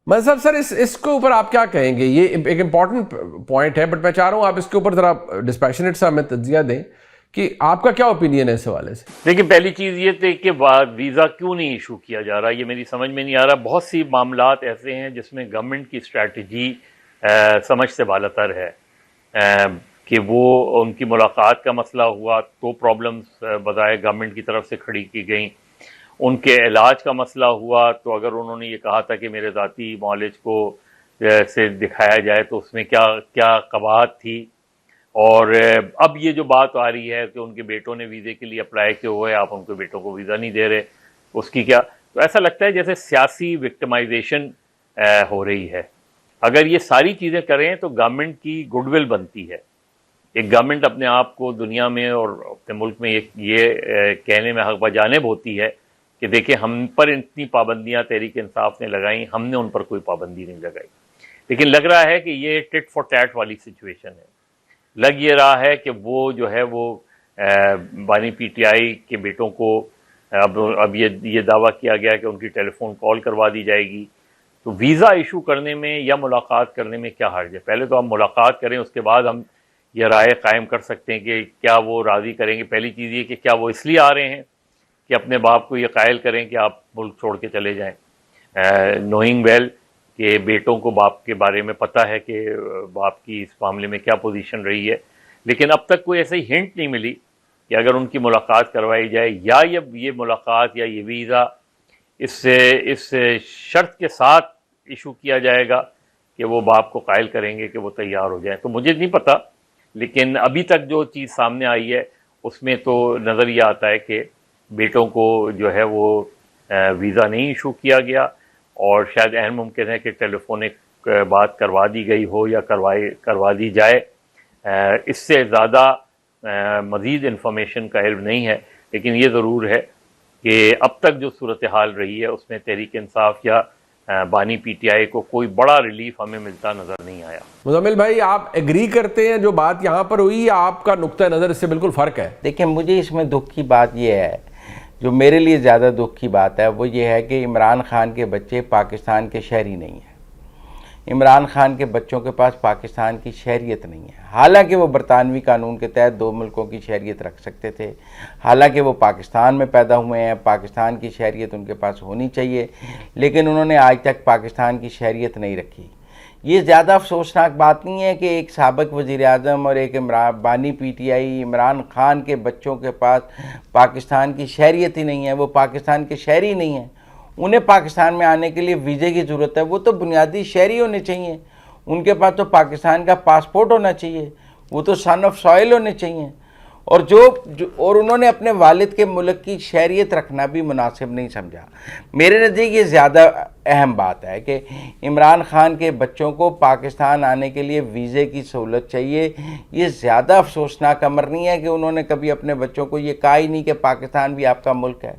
مذہب سر اس کے اوپر آپ کیا کہیں گے؟ یہ ایک امپورٹنٹ پوائنٹ ہے، بٹ میں چاہ رہا ہوں آپ اس کے اوپر ذرا ڈسپیشنیٹ سا ہمیں تجزیہ دیں کہ آپ کا کیا اوپینین ہے اس حوالے سے. دیکھیں، پہلی چیز یہ تھی کہ ویزا کیوں نہیں ایشو کیا جا رہا، یہ میری سمجھ میں نہیں آ رہا. بہت سی معاملات ایسے ہیں جس میں گورنمنٹ کی اسٹریٹجی سمجھ سے بالاتر ہے، کہ وہ ان کی ملاقات کا مسئلہ ہوا تو پرابلمز بظاہر گورنمنٹ کی طرف سے کھڑی کی گئیں. ان کے علاج کا مسئلہ ہوا تو اگر انہوں نے یہ کہا تھا کہ میرے ذاتی معالج کو سے دکھایا جائے تو اس میں کیا قباحت تھی. اور اب یہ جو بات آ رہی ہے کہ ان کے بیٹوں نے ویزے کے لیے اپلائی کیے ہوئے، آپ ان کے بیٹوں کو ویزا نہیں دے رہے، اس کی کیا؟ تو ایسا لگتا ہے جیسے سیاسی وکٹمائزیشن ہو رہی ہے. اگر یہ ساری چیزیں کریں تو گورنمنٹ کی گڈ ول بنتی ہے. ایک گورنمنٹ اپنے آپ کو دنیا میں اور اپنے ملک میں یہ کہنے میں حق بجانب ہوتی ہے کہ دیکھیں ہم پر اتنی پابندیاں تحریک انصاف نے لگائیں، ہم نے ان پر کوئی پابندی نہیں لگائی. لیکن لگ رہا ہے کہ یہ ٹٹ فار ٹیٹ والی سچویشن ہے. لگ یہ رہا ہے کہ وہ جو ہے وہ بانی پی ٹی آئی کے بیٹوں کو اب یہ دعویٰ کیا گیا کہ ان کی ٹیلی فون کال کروا دی جائے گی. تو ویزا ایشو کرنے میں یا ملاقات کرنے میں کیا حرج ہے؟ پہلے تو ہم ملاقات کریں، اس کے بعد ہم یہ رائے قائم کر سکتے ہیں کہ کیا وہ راضی کریں گے. پہلی چیز یہ کہ کیا وہ اس لیے آ رہے ہیں کہ اپنے باپ کو یہ قائل کریں کہ آپ ملک چھوڑ کے چلے جائیں، نوئنگ ویل کہ بیٹوں کو باپ کے بارے میں پتہ ہے کہ باپ کی اس معاملے میں کیا پوزیشن رہی ہے. لیکن اب تک کوئی ایسی ہنٹ نہیں ملی کہ اگر ان کی ملاقات کروائی جائے یا یہ ملاقات یا یہ ویزا اس شرط کے ساتھ ایشو کیا جائے گا کہ وہ باپ کو قائل کریں گے کہ وہ تیار ہو جائیں. تو مجھے نہیں پتہ، لیکن ابھی تک جو چیز سامنے آئی ہے اس میں تو نظر یہ آتا ہے کہ بیٹوں کو جو ہے وہ ویزا نہیں ایشو کیا گیا، اور شاید اہم ممکن ہے کہ ٹیلی فونک بات کروا دی گئی ہو یا کروا دی جائے. اس سے زیادہ مزید انفارمیشن کا علم نہیں ہے. لیکن یہ ضرور ہے کہ اب تک جو صورتحال رہی ہے اس میں تحریک انصاف یا بانی پی ٹی آئی کو کوئی بڑا ریلیف ہمیں ملتا نظر نہیں آیا. مزمل بھائی، آپ ایگری کرتے ہیں جو بات یہاں پر ہوئی یا آپ کا نقطہ نظر اس سے بالکل فرق ہے؟ دیکھیں، مجھے اس میں دکھ کی بات یہ ہے، جو میرے لیے زیادہ دکھ کی بات ہے وہ یہ ہے کہ عمران خان کے بچے پاکستان کے شہری نہیں ہیں. عمران خان کے بچوں کے پاس پاکستان کی شہریت نہیں ہے، حالانکہ وہ برطانوی قانون کے تحت 2 ملکوں کی شہریت رکھ سکتے تھے، حالانکہ وہ پاکستان میں پیدا ہوئے ہیں، پاکستان کی شہریت ان کے پاس ہونی چاہیے، لیکن انہوں نے آج تک پاکستان کی شہریت نہیں رکھی. یہ زیادہ افسوسناک بات نہیں ہے کہ ایک سابق وزیر اعظم اور ایک بانی P T I Imran Khan کے بچوں کے پاس پاکستان کی شہریت ہی نہیں ہے، وہ پاکستان کے شہری نہیں ہیں. انہیں پاکستان میں آنے کے لیے ویزے کی ضرورت ہے، وہ تو بنیادی شہری ہونے چاہیے، ان کے پاس تو پاکستان کا پاسپورٹ ہونا چاہیے، وہ تو سن آف سوائل ہونے چاہیے. اور انہوں نے اپنے والد کے ملک کی شہریت رکھنا بھی مناسب نہیں سمجھا. میرے نزدیک یہ زیادہ اہم بات ہے کہ عمران خان کے بچوں کو پاکستان آنے کے لیے ویزے کی سہولت چاہیے. یہ زیادہ افسوسناک امر نہیں ہے کہ انہوں نے کبھی اپنے بچوں کو یہ کہا ہی نہیں کہ پاکستان بھی آپ کا ملک ہے،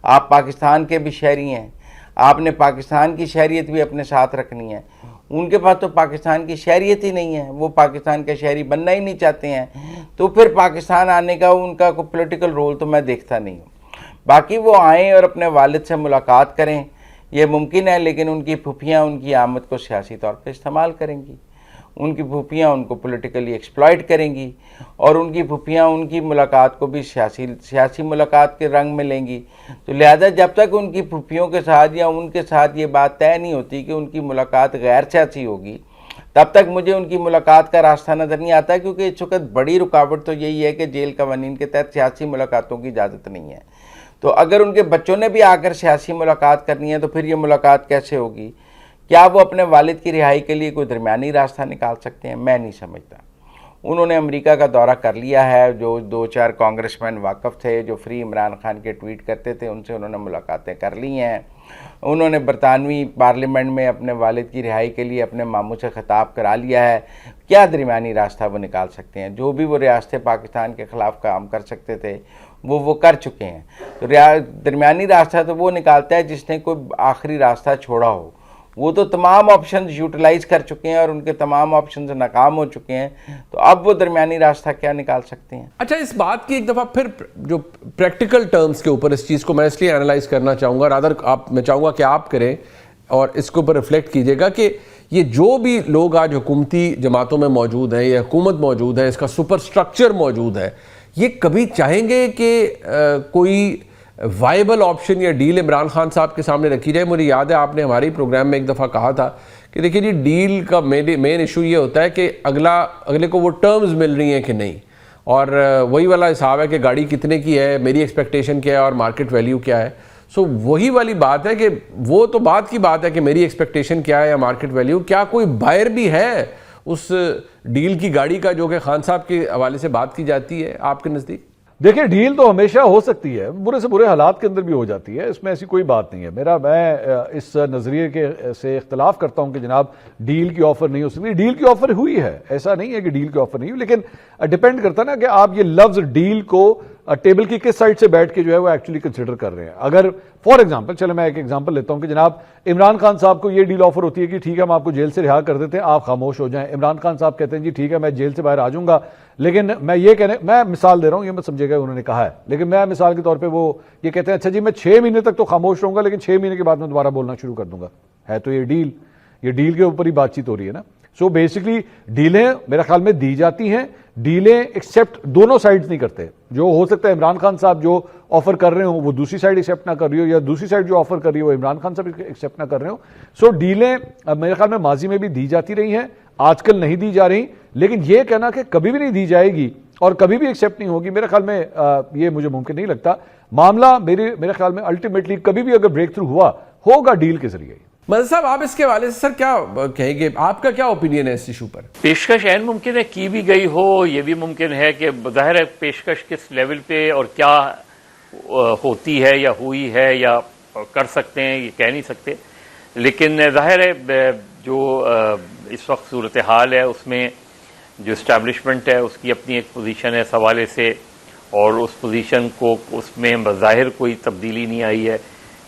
آپ پاکستان کے بھی شہری ہیں، آپ نے پاکستان کی شہریت بھی اپنے ساتھ رکھنی ہے. ان کے پاس تو پاکستان کی شہریت ہی نہیں ہے، وہ پاکستان کے شہری بننا ہی نہیں چاہتے ہیں، تو پھر پاکستان آنے کا ان کا کوئی پولیٹیکل رول تو میں دیکھتا نہیں ہوں. باقی وہ آئیں اور اپنے والد سے ملاقات کریں، یہ ممکن ہے، لیکن ان کی پھوپھیاں ان کی آمد کو سیاسی طور پہ استعمال کریں گی، ان کی پھوپھیاں ان کو پولیٹیکلی ایکسپلائٹ کریں گی، اور ان کی پھوپھیاں ان کی ملاقات کو بھی سیاسی ملاقات کے رنگ میں لیں گی. تو لہذا جب تک ان کی پھوپھیوں کے ساتھ یا ان کے ساتھ یہ بات طے نہیں ہوتی کہ ان کی ملاقات غیر سیاسی ہوگی، تب تک مجھے ان کی ملاقات کا راستہ نظر نہیں آتا. کیونکہ اس وقت بڑی رکاوٹ تو یہی ہے کہ جیل قوانین کے تحت سیاسی ملاقاتوں کی اجازت نہیں ہے. تو اگر ان کے بچوں نے بھی آ کر سیاسی ملاقات کرنی ہے تو پھر یہ ملاقات کیسے ہوگی؟ کیا وہ اپنے والد کی رہائی کے لیے کوئی درمیانی راستہ نکال سکتے ہیں؟ میں نہیں سمجھتا. انہوں نے امریکہ کا دورہ کر لیا ہے، جو 2-4 کانگریس مین واقف تھے جو فری عمران خان کے ٹویٹ کرتے تھے، ان سے انہوں نے ملاقاتیں کر لی ہیں. انہوں نے برطانوی پارلیمنٹ میں اپنے والد کی رہائی کے لیے اپنے ماموں سے خطاب کرا لیا ہے. کیا درمیانی راستہ وہ نکال سکتے ہیں؟ جو بھی وہ ریاستیں پاکستان کے خلاف کام کر سکتے تھے وہ کر چکے ہیں. تو درمیانی راستہ تو وہ نکالتا ہے جس نے کوئی آخری راستہ چھوڑا ہو. وہ تو تمام آپشنز یوٹیلائز کر چکے ہیں اور ان کے تمام آپشنز ناکام ہو چکے ہیں، تو اب وہ درمیانی راستہ کیا نکال سکتے ہیں؟ اچھا، اس بات کی ایک دفعہ پھر جو پریکٹیکل ٹرمز کے اوپر اس چیز کو میں اس لیے انالائز کرنا چاہوں گا، رادر میں چاہوں گا کہ آپ کریں. اور اس کے اوپر ریفلیکٹ کیجیے گا کہ یہ جو بھی لوگ آج حکومتی جماعتوں میں موجود ہیں یا حکومت موجود ہے, اس کا سپر سٹرکچر موجود ہے, یہ کبھی چاہیں گے کہ کوئی وائبل آپشن یا ڈیل عمران خان صاحب کے سامنے رکھی جائے؟ مجھے یاد ہے آپ نے ہماری پروگرام میں ایک دفعہ کہا تھا کہ دیکھیے جی ڈیل کا مین ایشو یہ ہوتا ہے کہ اگلے کو وہ ٹرمز مل رہی ہیں کہ نہیں, اور وہی والا حساب ہے کہ گاڑی کتنے کی ہے, میری ایکسپیکٹیشن کیا ہے اور مارکیٹ ویلیو کیا ہے. سو وہی والی بات ہے کہ وہ تو بات کی بات ہے کہ میری ایکسپیکٹیشن کیا ہے یا مارکیٹ ویلیو, کیا کوئی بائر بھی ہے اس ڈیل کی گاڑی کا جو کہ خان صاحب کے حوالے سے بات کی جاتی ہے آپ کے نزدیک؟ دیکھیں ڈیل تو ہمیشہ ہو سکتی ہے, برے سے برے حالات کے اندر بھی ہو جاتی ہے, اس میں ایسی کوئی بات نہیں ہے. میں اس نظریے کے سے اختلاف کرتا ہوں کہ جناب ڈیل کی آفر نہیں ہو سکتی. ڈیل کی آفر ہوئی ہے, ایسا نہیں ہے کہ ڈیل کی آفر نہیں ہوئی, لیکن ڈیپینڈ کرتا نا کہ آپ یہ لفظ ڈیل کو ٹیبل کی کس سائڈ سے بیٹھ کے جو ہے وہ ایکچولی کنسیڈر کر رہے ہیں. اگر فار ایگزامپل, چلے میں ایک ایگزامپل لیتا ہوں کہ جناب عمران خان صاحب کو یہ ڈیل آفر ہوتی ہے کہ ٹھیک ہے ہم آپ کو جیل سے رہا کر دیتے ہیں, آپ خاموش ہو جائیں. عمران خان صاحب کہتے ہیں جی ٹھیک ہے میں جیل سے باہر آ جاؤں گا, لیکن میں مثال دے رہا ہوں, یہ مت سمجھے گا انہوں نے کہا ہے, لیکن میں مثال کے طور پہ وہ یہ کہتے ہیں اچھا جی میں 6 مہینے تک تو خاموش رہوں گا لیکن 6 مہینے کے بعد میں دوبارہ بولنا شروع کر دوں گا. ہے تو یہ ڈیل کے اوپر ہی بات چیت ہو رہی ہے نا. سو بیسکلی ڈیلیں میرے خیال میں دی جاتی ہیں, ڈیلیں ایکسیپٹ دونوں سائڈز نہیں کرتے. جو ہو سکتا ہے عمران خان صاحب جو آفر کر رہے ہوں وہ دوسری سائڈ ایکسیپٹ نہ کر رہی ہو, یا دوسری سائڈ جو آفر کر رہی ہو وہ عمران خان صاحب ایکسیپٹ نہ کر رہے ہوں. سو ڈیلیں میرے خیال میں ماضی میں بھی دی جاتی رہی ہیں, آج کل نہیں دی جا رہی, لیکن یہ کہنا کہ کبھی بھی نہیں دی جائے گی اور کبھی بھی ایکسیپٹ نہیں ہوگی, میرے خیال میں یہ مجھے ممکن نہیں لگتا. معاملہ میرے خیال میں الٹیمیٹلی کبھی بھی اگر بریک تھرو ہوگا ڈیل کے ذریعے. مدد صاحب آپ اس کے حوالے سے سر کیا کہیں گے, آپ کا کیا اوپینین ہے اس ایشو پر؟ پیشکش عین ممکن ہے کی بھی گئی ہو, یہ بھی ممکن ہے کہ ظاہر ہے پیشکش کس لیول پہ اور کیا ہوتی ہے یا ہوئی ہے یا کر سکتے ہیں یہ کہہ نہیں سکتے, لیکن ظاہر ہے جو اس وقت صورتحال ہے اس میں جو اسٹیبلشمنٹ ہے اس کی اپنی ایک پوزیشن ہے اس حوالے سے, اور اس پوزیشن کو اس میں بظاہر کوئی تبدیلی نہیں آئی ہے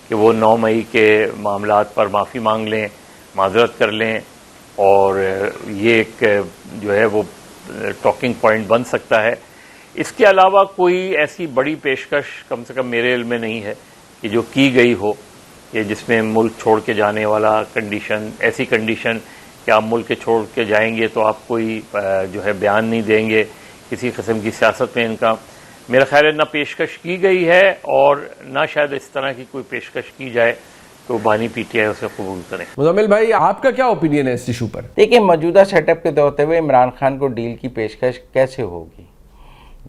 کہ وہ 9 مئی کے معاملات پر معافی مانگ لیں, معذرت کر لیں, اور یہ ایک جو ہے وہ ٹاکنگ پوائنٹ بن سکتا ہے. اس کے علاوہ کوئی ایسی بڑی پیشکش کم سے کم میرے علم میں نہیں ہے کہ جو کی گئی ہو کہ جس میں ملک چھوڑ کے جانے والا کنڈیشن, ایسی کنڈیشن کہ آپ ملک چھوڑ کے جائیں گے تو آپ کوئی جو ہے بیان نہیں دیں گے, کسی قسم کی سیاست میں ان کا میرا خیال ہے نہ پیشکش کی گئی ہے, اور نہ شاید اس طرح کی کوئی پیشکش کی جائے تو بانی پی ٹی آئی اسے قبول کریں. مزمل بھائی آپ کا کیا اوپینین ہے اس ایشو پر؟ دیکھیں موجودہ سیٹ اپ کے ہوتے ہوئے عمران خان کو ڈیل کی پیشکش کیسے ہوگی؟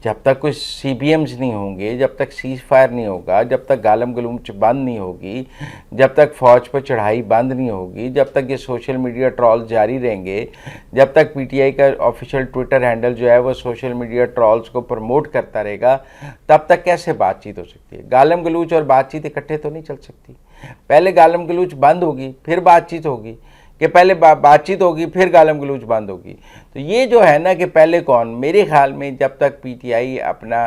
جب تک کوئی سی بی ایمز نہیں ہوں گے, جب تک سیز فائر نہیں ہوگا, جب تک گالم گلوچ بند نہیں ہوگی, جب تک فوج پر چڑھائی بند نہیں ہوگی, جب تک یہ سوشل میڈیا ٹرول جاری رہیں گے, جب تک پی ٹی آئی کا آفیشیل ٹویٹر ہینڈل جو ہے وہ سوشل میڈیا ٹرولز کو پروموٹ کرتا رہے گا, تب تک کیسے بات چیت ہو سکتی ہے؟ گالم گلوچ اور بات چیت اکٹھے تو نہیں چل سکتی. پہلے گالم گلوچ بند ہوگی پھر بات چیت ہوگی, کہ پہلے بات چیت ہوگی پھر گالم گلوچ بند ہوگی. تو یہ جو ہے نا کہ پہلے کون, میرے خیال میں جب تک پی ٹی آئی اپنا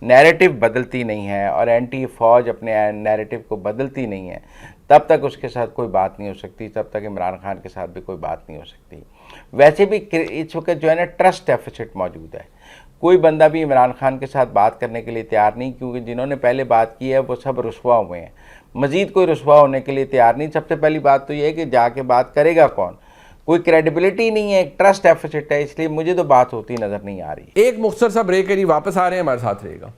نیریٹو بدلتی نہیں ہے اور اینٹی فوج اپنے نیریٹو کو بدلتی نہیں ہے, تب تک اس کے ساتھ کوئی بات نہیں ہو سکتی, تب تک عمران خان کے ساتھ بھی کوئی بات نہیں ہو سکتی. ویسے بھی اس وقت جو ہے نا ٹرسٹ ڈیفیسٹ موجود ہے, کوئی بندہ بھی عمران خان کے ساتھ بات کرنے کے لیے تیار نہیں, کیونکہ جنہوں نے پہلے بات کی ہے وہ سب رسوا ہوئے ہیں, مزید کوئی رسوا ہونے کے لیے تیار نہیں. سب سے پہلی بات تو یہ ہے کہ جا کے بات کرے گا کون, کوئی کریڈیبلٹی نہیں ہے, ایک ٹرسٹ ڈیفیسٹ ہے, اس لیے مجھے تو بات ہوتی نظر نہیں آ رہی. ایک مختصر سا بریک کری, واپس آ رہے ہیں, ہمارے ساتھ رہے گا.